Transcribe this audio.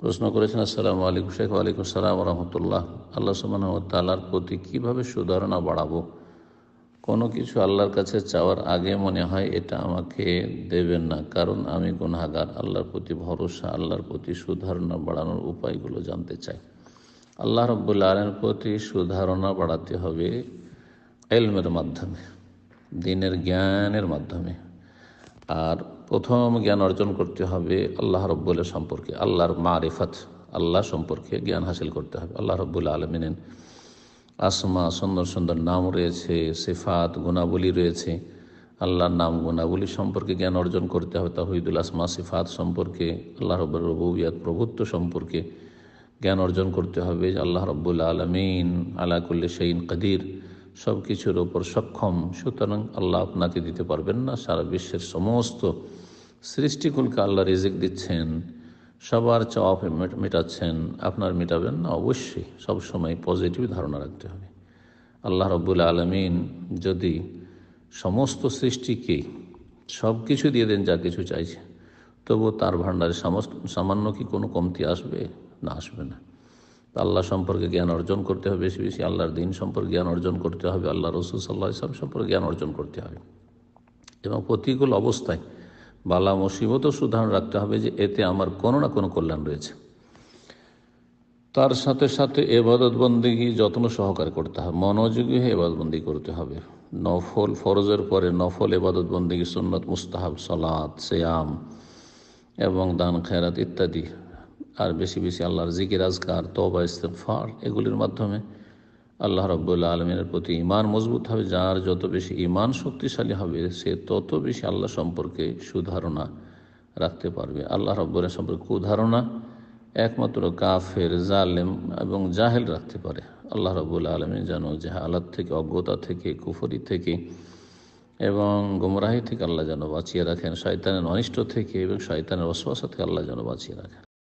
প্রশ্ন করেছেন, আসসালামু আলাইকুম শেখ। ওয়ালাইকুম আসসালাম রহমতুল্লাহ। আল্লাহ সুবহানাহু ওয়া তাআলার প্রতি কীভাবে সুধারণা বাড়াবো? কোনো কিছু আল্লাহর কাছে চাওয়ার আগে মনে হয় এটা আমাকে দেবেন না, কারণ আমি গুনাহগার। আল্লাহর প্রতি ভরসা, আল্লাহর প্রতি সুধারণা বাড়ানোর উপায়গুলো জানতে চাই। আল্লাহ রাব্বুল আলামিনের প্রতি সুধারণা বাড়াতে হবে ইলমের মাধ্যমে, দ্বীনের জ্ঞানের মাধ্যমে। আর প্রথম জ্ঞান অর্জন করতে হবে আল্লাহ রাব্বুল সম্পর্কে, আল্লাহর মারিফাত, আল্লাহ সম্পর্কে জ্ঞান হাসিল করতে হবে। আল্লাহ রাব্বুল আলামিনের আসমা, সুন্দর সুন্দর নাম রয়েছে, সিফাত, গুণাবলী রয়েছে। আল্লাহর নাম গুণাবলী সম্পর্কে জ্ঞান অর্জন করতে হবে। তাওহীদুল আসমা সিফাত সম্পর্কে, আল্লাহ রাব্বুর রুবুবিয়্যাত, প্রভুত্ব সম্পর্কে জ্ঞান অর্জন করতে হবে। আল্লাহ রাব্বুল আলামিন আলা কুল্লি শাইইন কাদির, সব কিছুর ওপর সক্ষম। সুতরাং আল্লাহ আপনাকে দিতে পারবেন না, সারা বিশ্বের সমস্ত সৃষ্টিকুলকে আল্লাহ রিজিক দিচ্ছেন, সবার চাওয়া মেটাচ্ছেন, আপনার মেটাবেন না? অবশ্যই সবসময় পজিটিভ ধারণা রাখতে হবে। আল্লাহ রাব্বুল আলামিন যদি সমস্ত সৃষ্টিকে সব কিছু দিয়ে দেন, যা কিছু চাইছে, তবু তার ভাণ্ডারে সামান্য কি কোনো কমতি আসবে? না, আসবে না। আল্লাহ সম্পর্কে জ্ঞান অর্জন করতে হবে বেশি বেশি, আল্লাহর দ্বীন সম্পর্কে জ্ঞান অর্জন করতে হবে, আল্লাহ রাসূল সাল্লাল্লাহু আলাইহি ওয়াসাল্লাম সম্পর্কে জ্ঞান অর্জন করতে হবে। এবং প্রতিকূল অবস্থায় বালা মুসিবতও সুধারণ রাখতে হবে যে এতে আমার কোনো না কোনো কল্যাণ রয়েছে। তার সাথে সাথে ইবাদত বন্দেগী যত্ন সহকারে করতে হবে, মনোযোগী হয়ে ইবাদত বন্দেগী করতে হবে। নফল, ফরজের পরে নফল ইবাদত বন্দেগী, সুন্নত, মুস্তাহাব, সালাত, সিয়াম এবং দান খেরাত ইত্যাদি। আর বেশি বেশি আল্লাহর জিকির, আজকার, তওবা, ইস্তিগফার, এগুলির মাধ্যমে আল্লাহ রাব্বুল আলামিনের প্রতি ঈমান মজবুত হবে। যার যত বেশি ঈমান শক্তিশালী হবে, সে তত বেশি আল্লাহ সম্পর্কে সুধারণা রাখতে পারবে। আল্লাহ রাব্বুল আলামিন সম্পর্কে কুধারণা একমাত্র কাফের, জালেম এবং জাহেল রাখতে পারে। আল্লাহ রাব্বুল আলামিন যেন জাহালাত থেকে, অজ্ঞতা থেকে, কুফরি থেকে এবং গুমরাহি থেকে আল্লাহ যেন বাঁচিয়ে রাখেন, শয়তানের অনিষ্ট থেকে এবং শয়তানের ওয়াসওয়াসা থেকে আল্লাহ যেন বাঁচিয়ে রাখেন।